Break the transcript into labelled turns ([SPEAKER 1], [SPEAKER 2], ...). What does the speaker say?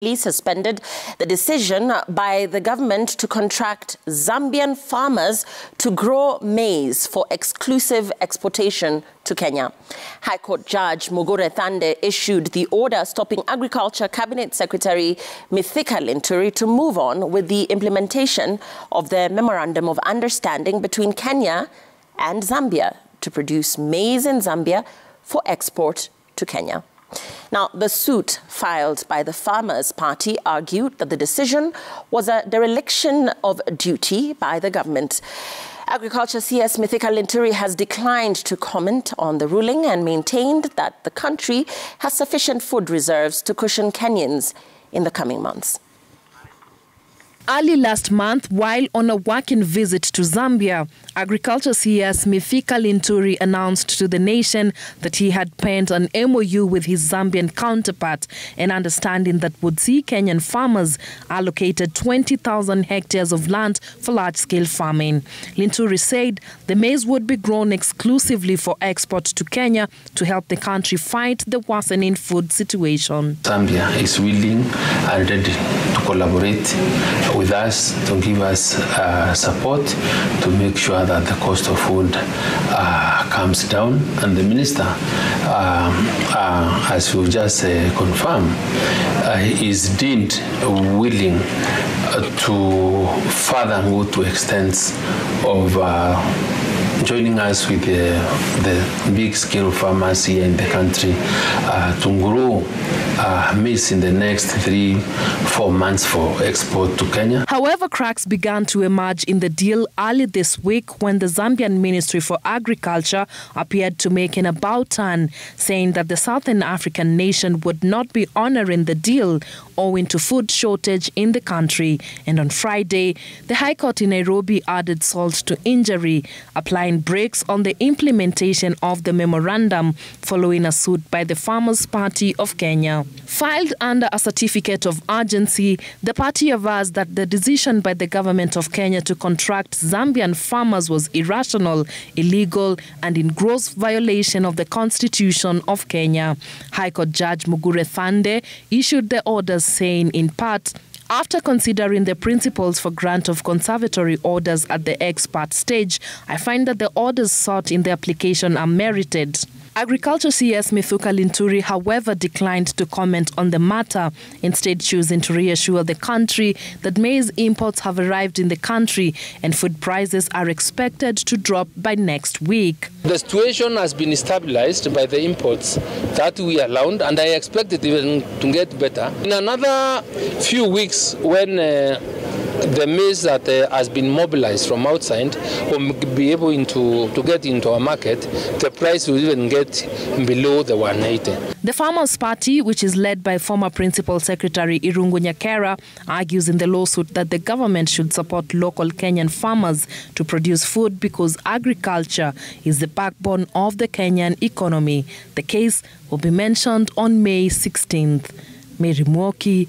[SPEAKER 1] Suspended the decision by the government to contract Zambian farmers to grow maize for exclusive exportation to Kenya. High Court Judge Mugure Thande issued the order stopping Agriculture Cabinet Secretary Mithika Linturi to move on with the implementation of the Memorandum of Understanding between Kenya and Zambia to produce maize in Zambia for export to Kenya. Now, the suit filed by the Farmers' Party argued that the decision was a dereliction of duty by the government. Agriculture CS Mithika Linturi has declined to comment on the ruling and maintained that the country has sufficient food reserves to cushion Kenyans in the coming months.
[SPEAKER 2] Early last month, while on a working visit to Zambia, Agriculture CS Mithika Linturi announced to the nation that he had penned an MOU with his Zambian counterpart, an understanding that would see Kenyan farmers allocated 20,000 hectares of land for large-scale farming. Linturi said the maize would be grown exclusively for export to Kenya to help the country fight the worsening food situation.
[SPEAKER 3] Zambia is willing and ready to collaborate with us to give us support to make sure that the cost of food comes down. And the minister, as you just confirmed, is deemed willing to further go to extents of joining us with the big-scale farmers here in the country to grow maize in the next 3-4 months for export to Kenya.
[SPEAKER 2] However, cracks began to emerge in the deal early this week when the Zambian Ministry for Agriculture appeared to make an about-turn, saying that the Southern African nation would not be honoring the deal owing to food shortage in the country. And on Friday, the High Court in Nairobi added salt to injury, applying brakes on the implementation of the memorandum following a suit by the Farmers' Party of Kenya. Filed under a certificate of urgency, the party avers that the decision by the government of Kenya to contract Zambian farmers was irrational, illegal, and in gross violation of the Constitution of Kenya. High Court Judge Mugure Thande issued the orders saying, in part, after considering the principles for grant of conservatory orders at the expert stage, I find that the orders sought in the application are merited. Agriculture CS Mithika Linturi, however, declined to comment on the matter, instead choosing to reassure the country that maize imports have arrived in the country and food prices are expected to drop by next week.
[SPEAKER 4] The situation has been stabilized by the imports that we allowed, and I expect it even to get better. In another few weeks, when the maize that has been mobilized from outside will be able to get into our market, the price will even get below the 180.
[SPEAKER 2] The Farmers' Party, which is led by former Principal Secretary Irungu Nyakera, argues in the lawsuit that the government should support local Kenyan farmers to produce food because agriculture is the backbone of the Kenyan economy. The case will be mentioned on May 16th. Mary Mwoki,